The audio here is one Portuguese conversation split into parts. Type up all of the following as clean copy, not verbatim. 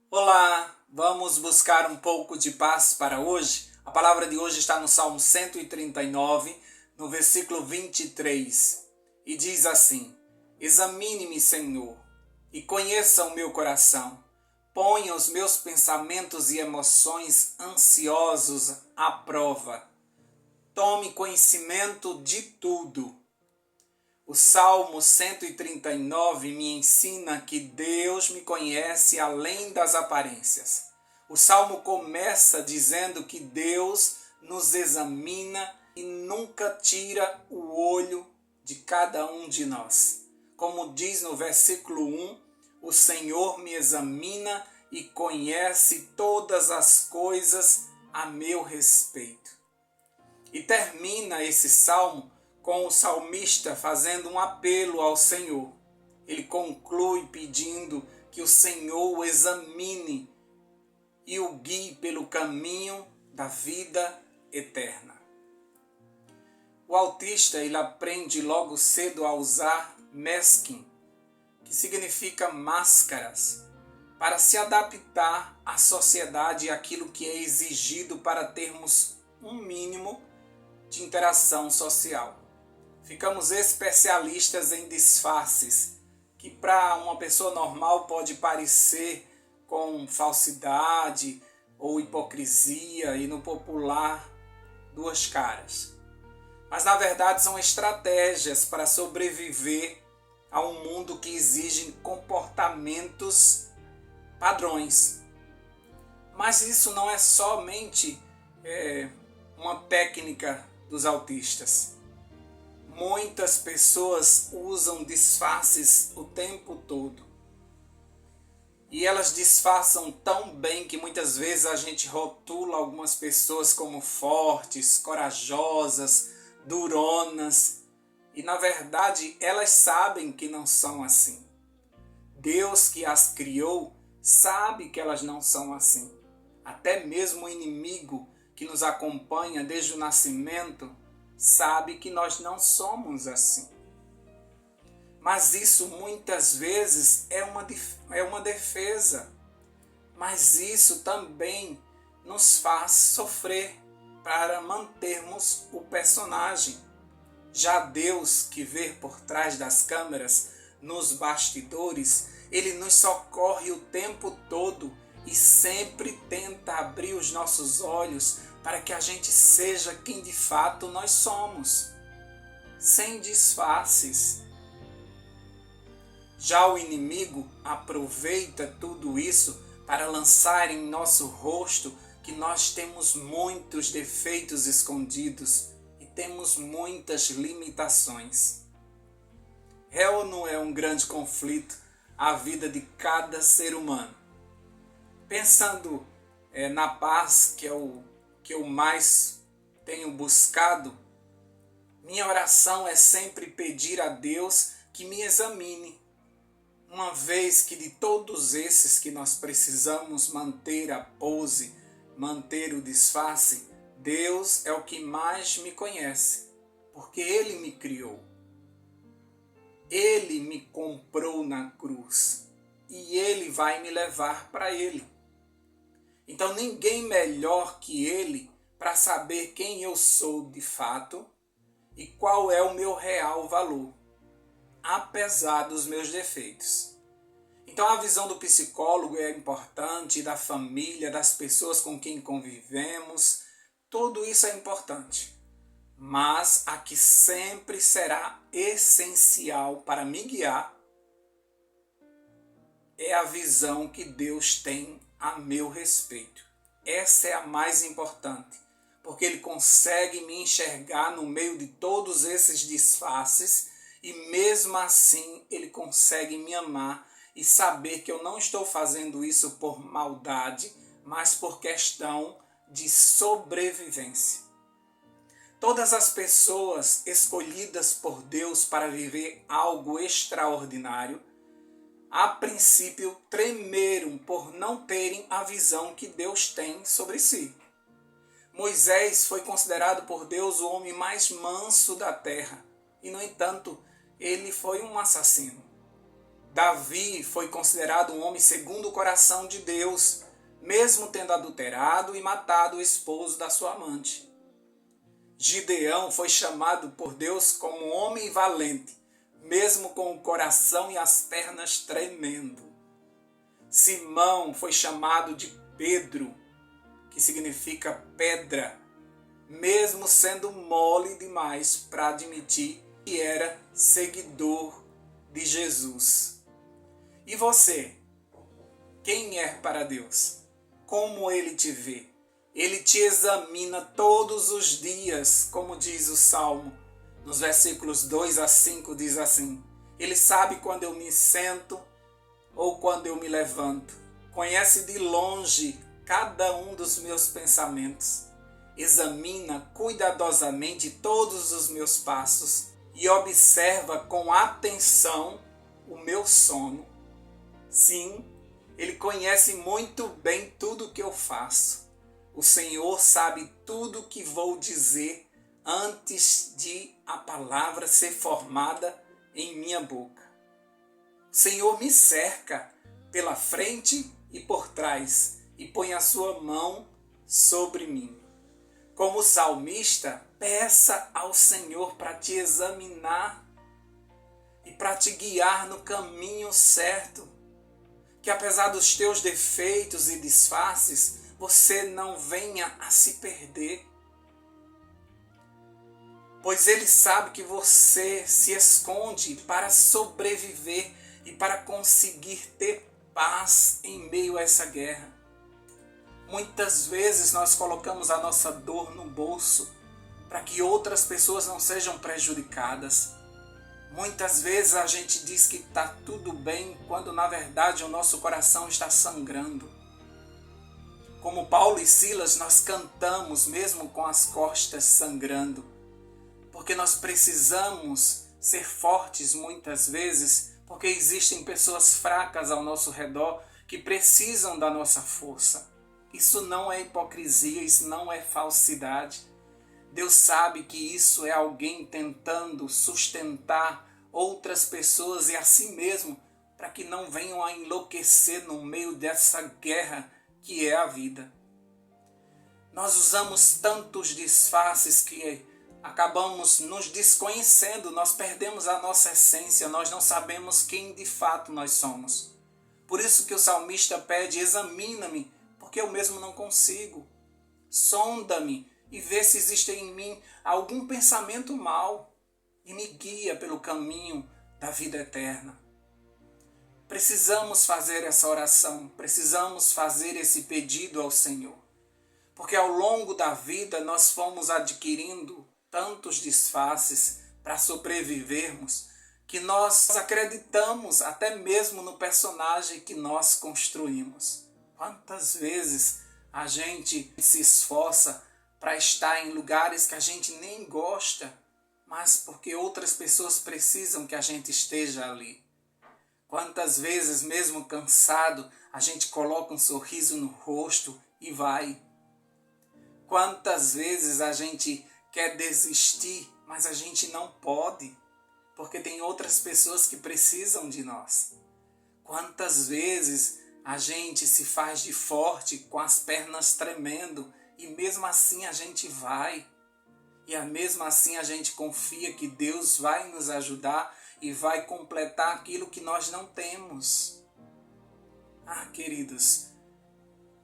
Olá, vamos buscar um pouco de paz para hoje? A palavra de hoje está no Salmo 139, no versículo 23, e diz assim: Examine-me, Senhor, e conheça o meu coração. Ponha os meus pensamentos e emoções ansiosos à prova. Tome conhecimento de tudo. O Salmo 139 me ensina que Deus me conhece além das aparências. O Salmo começa dizendo que Deus nos examina e nunca tira o olho de cada um de nós. Como diz no versículo 1, o Senhor me examina e conhece todas as coisas a meu respeito. E termina esse salmo com o salmista fazendo um apelo ao Senhor. Ele conclui pedindo que o Senhor o examine e o guie pelo caminho da vida eterna. O autista ele aprende logo cedo a usar masking, que significa máscaras, para se adaptar à sociedade e àquilo que é exigido para termos um mínimo de interação social. Ficamos especialistas em disfarces, que para uma pessoa normal pode parecer com falsidade ou hipocrisia e no popular duas caras. Mas na verdade são estratégias para sobreviver a um mundo que exige comportamentos padrões. Mas isso não é somente uma técnica dos autistas. Muitas pessoas usam disfarces o tempo todo. E elas disfarçam tão bem que muitas vezes a gente rotula algumas pessoas como fortes, corajosas, duronas. E na verdade elas sabem que não são assim. Deus que as criou sabe que elas não são assim. Até mesmo o inimigo que nos acompanha desde o nascimento sabe que nós não somos assim. Mas isso muitas vezes é uma defesa. Mas isso também nos faz sofrer para mantermos o personagem. Já Deus, que vê por trás das câmeras, nos bastidores, Ele nos socorre o tempo todo e sempre tenta abrir os nossos olhos para que a gente seja quem de fato nós somos, sem disfarces. Já o inimigo aproveita tudo isso para lançar em nosso rosto que nós temos muitos defeitos escondidos e temos muitas limitações. É ou não é um grande conflito a vida de cada ser humano? Pensando na paz que eu mais tenho buscado, minha oração é sempre pedir a Deus que me examine, uma vez que de todos esses que nós precisamos manter a pose, manter o disfarce, Deus é o que mais me conhece, porque Ele me criou. Ele me comprou na cruz e Ele vai me levar para Ele. Então ninguém melhor que Ele para saber quem eu sou de fato e qual é o meu real valor, apesar dos meus defeitos. Então a visão do psicólogo é importante, da família, das pessoas com quem convivemos, tudo isso é importante. Mas a que sempre será essencial para me guiar é a visão que Deus tem a meu respeito. Essa é a mais importante, porque Ele consegue me enxergar no meio de todos esses disfarces e mesmo assim Ele consegue me amar e saber que eu não estou fazendo isso por maldade, mas por questão de sobrevivência. Todas as pessoas escolhidas por Deus para viver algo extraordinário, a princípio tremeram por não terem a visão que Deus tem sobre si. Moisés foi considerado por Deus o homem mais manso da terra e, no entanto, ele foi um assassino. Davi foi considerado um homem segundo o coração de Deus, mesmo tendo adulterado e matado o esposo da sua amante. Gideão foi chamado por Deus como homem valente, mesmo com o coração e as pernas tremendo. Simão foi chamado de Pedro, que significa pedra, mesmo sendo mole demais para admitir que era seguidor de Jesus. E você? Quem é para Deus? Como Ele te vê? Ele te examina todos os dias, como diz o Salmo. Nos versículos 2 a 5 diz assim: Ele sabe quando eu me sento ou quando eu me levanto. Conhece de longe cada um dos meus pensamentos. Examina cuidadosamente todos os meus passos e observa com atenção o meu sono. Sim, Ele conhece muito bem tudo o que eu faço. O Senhor sabe tudo o que vou dizer antes de a palavra ser formada em minha boca. O Senhor me cerca pela frente e por trás e põe a sua mão sobre mim. Como salmista, peça ao Senhor para te examinar e para te guiar no caminho certo. Que apesar dos teus defeitos e disfarces, você não venha a se perder. Pois Ele sabe que você se esconde para sobreviver e para conseguir ter paz em meio a essa guerra. Muitas vezes nós colocamos a nossa dor no bolso para que outras pessoas não sejam prejudicadas. Muitas vezes a gente diz que está tudo bem, quando na verdade o nosso coração está sangrando. Como Paulo e Silas, nós cantamos mesmo com as costas sangrando, porque nós precisamos ser fortes muitas vezes, porque existem pessoas fracas ao nosso redor que precisam da nossa força. Isso não é hipocrisia, isso não é falsidade. Deus sabe que isso é alguém tentando sustentar outras pessoas e a si mesmo, para que não venham a enlouquecer no meio dessa guerra que é a vida. Nós usamos tantos disfarces que acabamos nos desconhecendo, nós perdemos a nossa essência, nós não sabemos quem de fato nós somos. Por isso que o salmista pede: examina-me, porque eu mesmo não consigo. Sonda-me e vê se existe em mim algum pensamento mau e me guia pelo caminho da vida eterna. Precisamos fazer essa oração, precisamos fazer esse pedido ao Senhor. Porque ao longo da vida nós fomos adquirindo tantos disfarces para sobrevivermos que nós acreditamos até mesmo no personagem que nós construímos. Quantas vezes a gente se esforça para estar em lugares que a gente nem gosta, mas porque outras pessoas precisam que a gente esteja ali. Quantas vezes, mesmo cansado, a gente coloca um sorriso no rosto e vai. Quantas vezes a gente quer desistir, mas a gente não pode, porque tem outras pessoas que precisam de nós. Quantas vezes a gente se faz de forte com as pernas tremendo e mesmo assim a gente vai. E mesmo assim a gente confia que Deus vai nos ajudar e vai completar aquilo que nós não temos. Queridos,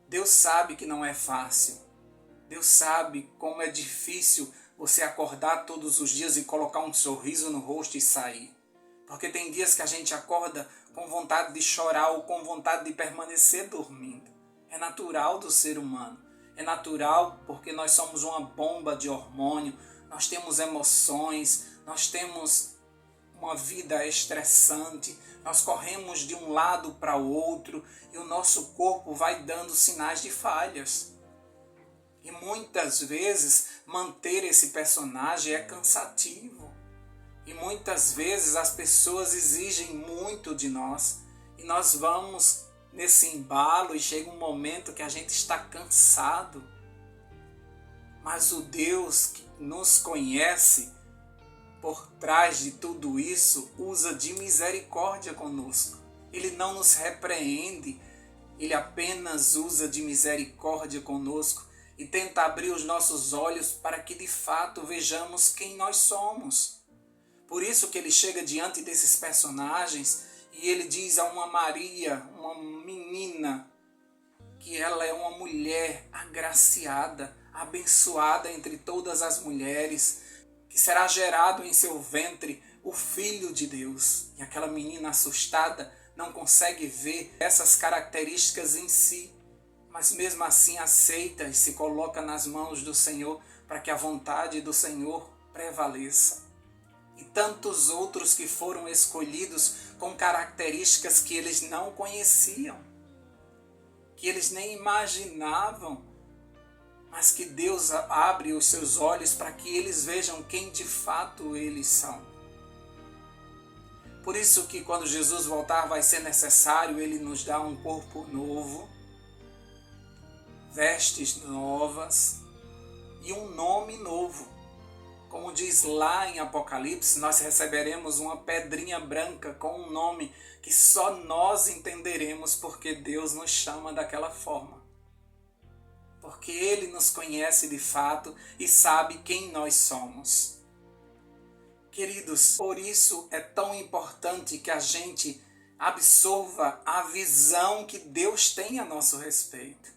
Deus sabe que não é fácil. Deus sabe como é difícil você acordar todos os dias e colocar um sorriso no rosto e sair. Porque tem dias que a gente acorda com vontade de chorar ou com vontade de permanecer dormindo. É natural do ser humano. É natural porque nós somos uma bomba de hormônio, nós temos emoções, nós temos uma vida estressante, nós corremos de um lado para o outro e o nosso corpo vai dando sinais de falhas. E muitas vezes manter esse personagem é cansativo. E muitas vezes as pessoas exigem muito de nós e nós vamos nesse embalo e chega um momento que a gente está cansado. Mas o Deus que nos conhece, por trás de tudo isso, usa de misericórdia conosco. Ele não nos repreende, Ele apenas usa de misericórdia conosco e tenta abrir os nossos olhos para que de fato vejamos quem nós somos. Por isso que ele chega diante desses personagens e ele diz a uma Maria, uma menina, que ela é uma mulher agraciada, abençoada entre todas as mulheres, que será gerado em seu ventre o Filho de Deus. E aquela menina assustada não consegue ver essas características em si, mas mesmo assim aceita e se coloca nas mãos do Senhor para que a vontade do Senhor prevaleça. E tantos outros que foram escolhidos com características que eles não conheciam, que eles nem imaginavam, mas que Deus abre os seus olhos para que eles vejam quem de fato eles são. Por isso que quando Jesus voltar vai ser necessário Ele nos dar um corpo novo, vestes novas e um nome novo. Como diz lá em Apocalipse, nós receberemos uma pedrinha branca com um nome que só nós entenderemos porque Deus nos chama daquela forma. Porque Ele nos conhece de fato e sabe quem nós somos. Queridos, por isso é tão importante que a gente absorva a visão que Deus tem a nosso respeito.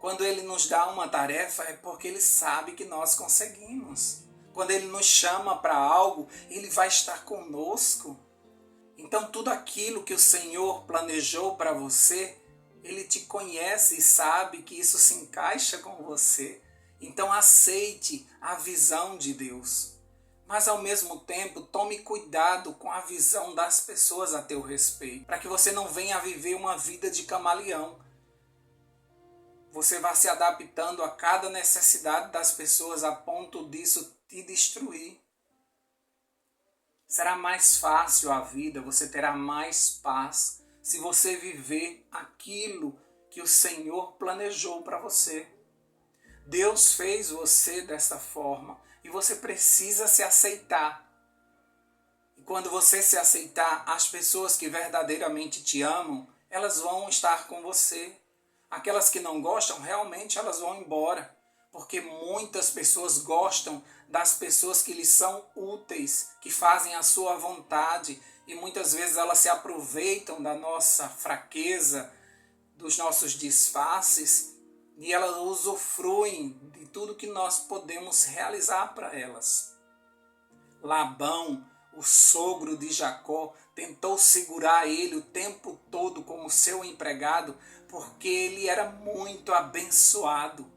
Quando Ele nos dá uma tarefa é porque Ele sabe que nós conseguimos. Quando Ele nos chama para algo, Ele vai estar conosco. Então tudo aquilo que o Senhor planejou para você, Ele te conhece e sabe que isso se encaixa com você. Então aceite a visão de Deus. Mas ao mesmo tempo, tome cuidado com a visão das pessoas a teu respeito, para que você não venha a viver uma vida de camaleão. Você vai se adaptando a cada necessidade das pessoas a ponto disso te destruir. Será mais fácil a vida, você terá mais paz se você viver aquilo que o Senhor planejou para você. Deus fez você dessa forma e você precisa se aceitar. E quando você se aceitar, as pessoas que verdadeiramente te amam, elas vão estar com você. Aquelas que não gostam, realmente elas vão embora. Porque muitas pessoas gostam das pessoas que lhes são úteis, que fazem a sua vontade. E muitas vezes elas se aproveitam da nossa fraqueza, dos nossos disfarces, e elas usufruem de tudo que nós podemos realizar para elas. Labão, o sogro de Jacó, tentou segurar ele o tempo todo como seu empregado, porque ele era muito abençoado.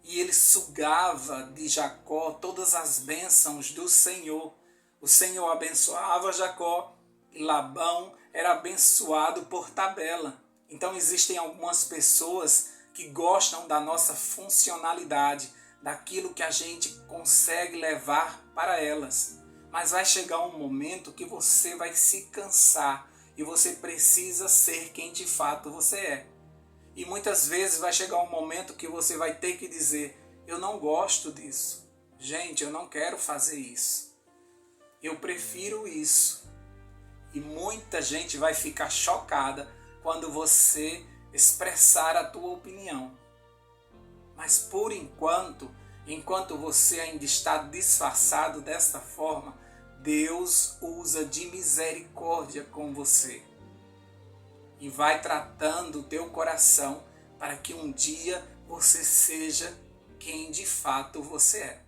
E ele sugava de Jacó todas as bênçãos do Senhor. O Senhor abençoava Jacó e Labão era abençoado por tabela. Então existem algumas pessoas que gostam da nossa funcionalidade, daquilo que a gente consegue levar para elas. Mas vai chegar um momento que você vai se cansar e você precisa ser quem de fato você é. E muitas vezes vai chegar um momento que você vai ter que dizer: eu não gosto disso. Gente, eu não quero fazer isso. Eu prefiro isso. E muita gente vai ficar chocada quando você expressar a tua opinião. Mas por enquanto você ainda está disfarçado desta forma, Deus usa de misericórdia com você. E vai tratando o teu coração para que um dia você seja quem de fato você é.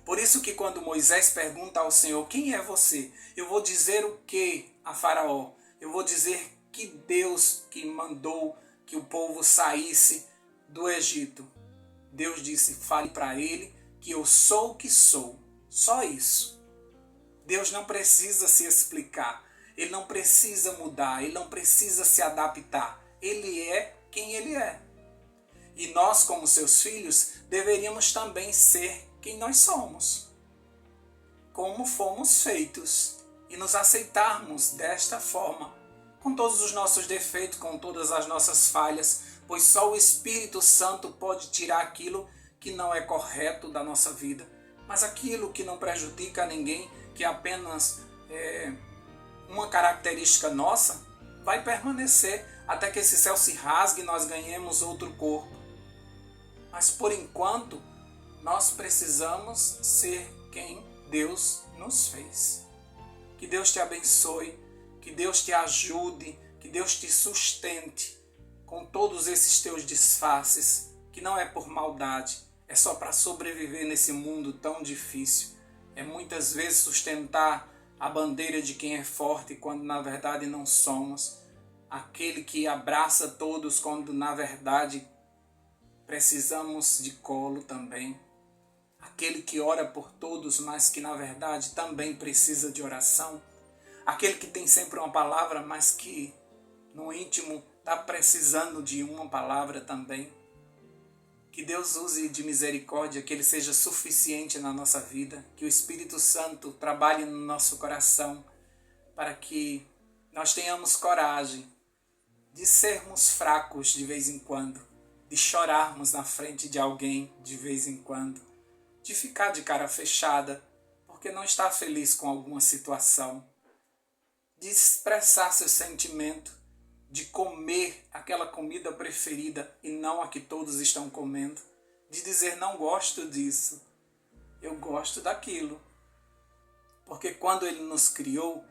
Por isso que quando Moisés pergunta ao Senhor: quem é você? Eu vou dizer o que a Faraó? Eu vou dizer que Deus que mandou que o povo saísse do Egito. Deus disse: fale para ele que eu sou o que sou. Só isso. Deus não precisa se explicar. Ele não precisa mudar. Ele não precisa se adaptar. Ele é quem ele é. E nós, como seus filhos, deveríamos também ser quem nós somos. Como fomos feitos. E nos aceitarmos desta forma. Com todos os nossos defeitos, com todas as nossas falhas. Pois só o Espírito Santo pode tirar aquilo que não é correto da nossa vida. Mas aquilo que não prejudica a ninguém, que é apenas uma característica nossa, vai permanecer até que esse céu se rasgue e nós ganhemos outro corpo. Mas por enquanto, nós precisamos ser quem Deus nos fez. Que Deus te abençoe, que Deus te ajude, que Deus te sustente com todos esses teus disfarces, que não é por maldade, é só para sobreviver nesse mundo tão difícil. É muitas vezes sustentar a bandeira de quem é forte, quando na verdade não somos. Aquele que abraça todos, quando na verdade precisamos de colo também. Aquele que ora por todos, mas que na verdade também precisa de oração. Aquele que tem sempre uma palavra, mas que no íntimo está precisando de uma palavra também. Que Deus use de misericórdia, que Ele seja suficiente na nossa vida, que o Espírito Santo trabalhe no nosso coração, para que nós tenhamos coragem de sermos fracos de vez em quando, de chorarmos na frente de alguém de vez em quando, de ficar de cara fechada porque não está feliz com alguma situação, de expressar seu sentimento, de comer aquela comida preferida e não a que todos estão comendo, de dizer não gosto disso, eu gosto daquilo. Porque quando Ele nos criou,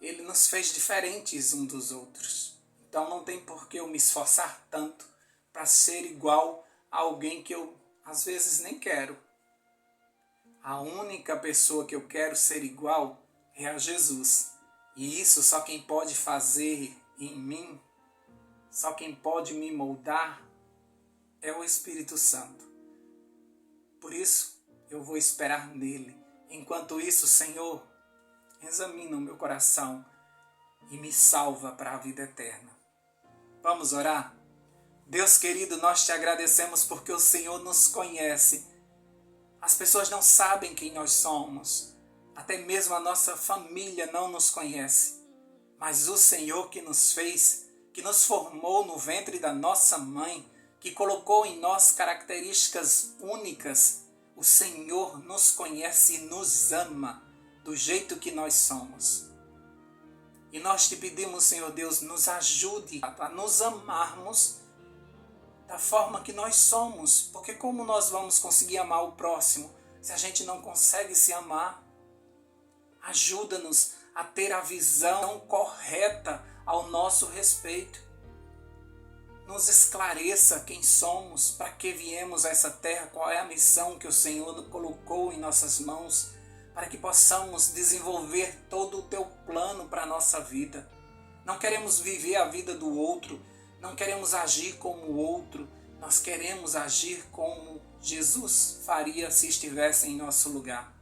Ele nos fez diferentes uns dos outros. Então não tem por que eu me esforçar tanto para ser igual a alguém que eu às vezes nem quero. A única pessoa que eu quero ser igual é a Jesus. E isso só quem pode fazer em mim, só quem pode me moldar é o Espírito Santo. Por isso, eu vou esperar nele. Enquanto isso, Senhor, examina o meu coração e me salva para a vida eterna. Vamos orar? Deus querido, nós te agradecemos porque o Senhor nos conhece. As pessoas não sabem quem nós somos. Até mesmo a nossa família não nos conhece. Mas o Senhor que nos fez, que nos formou no ventre da nossa mãe, que colocou em nós características únicas, o Senhor nos conhece e nos ama do jeito que nós somos. E nós te pedimos, Senhor Deus, nos ajude a nos amarmos da forma que nós somos. Porque como nós vamos conseguir amar o próximo se a gente não consegue se amar? Ajuda-nos a ter a visão correta ao nosso respeito. Nos esclareça quem somos, para que viemos a essa terra, qual é a missão que o Senhor colocou em nossas mãos, para que possamos desenvolver todo o teu plano para a nossa vida. Não queremos viver a vida do outro, não queremos agir como o outro, nós queremos agir como Jesus faria se estivesse em nosso lugar.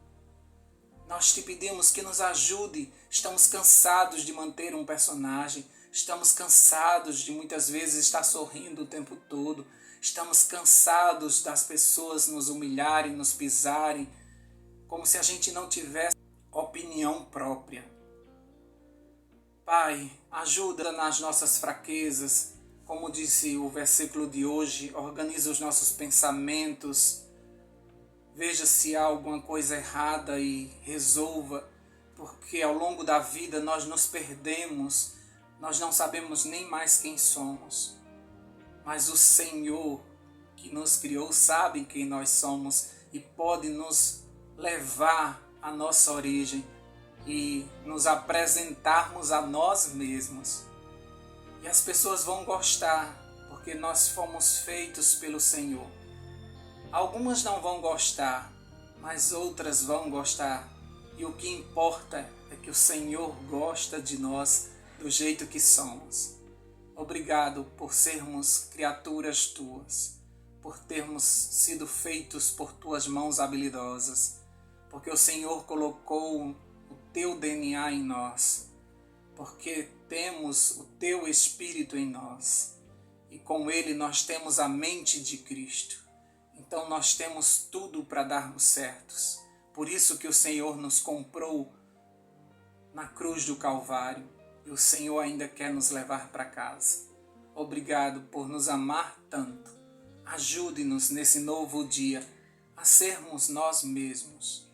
Nós te pedimos que nos ajude, estamos cansados de manter um personagem, estamos cansados de muitas vezes estar sorrindo o tempo todo, estamos cansados das pessoas nos humilharem, nos pisarem, como se a gente não tivesse opinião própria. Pai, ajuda nas nossas fraquezas, como disse o versículo de hoje, organiza os nossos pensamentos, veja se há alguma coisa errada e resolva, porque ao longo da vida nós nos perdemos, nós não sabemos nem mais quem somos. Mas o Senhor que nos criou sabe quem nós somos e pode nos levar à nossa origem e nos apresentarmos a nós mesmos. E as pessoas vão gostar, porque nós fomos feitos pelo Senhor. Algumas não vão gostar, mas outras vão gostar. E o que importa é que o Senhor gosta de nós do jeito que somos. Obrigado por sermos criaturas tuas, por termos sido feitos por tuas mãos habilidosas, porque o Senhor colocou o teu DNA em nós, porque temos o teu Espírito em nós, e com ele nós temos a mente de Cristo. Então nós temos tudo para darmos certos. Por isso que o Senhor nos comprou na cruz do Calvário e o Senhor ainda quer nos levar para casa. Obrigado por nos amar tanto. Ajude-nos nesse novo dia a sermos nós mesmos.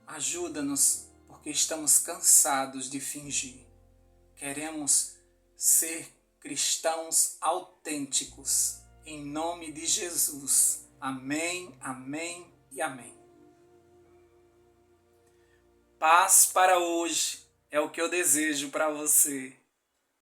Ajuda-nos porque estamos cansados de fingir. Queremos ser cristãos autênticos. Em nome de Jesus. Amém, amém e amém. Paz para hoje é o que eu desejo para você.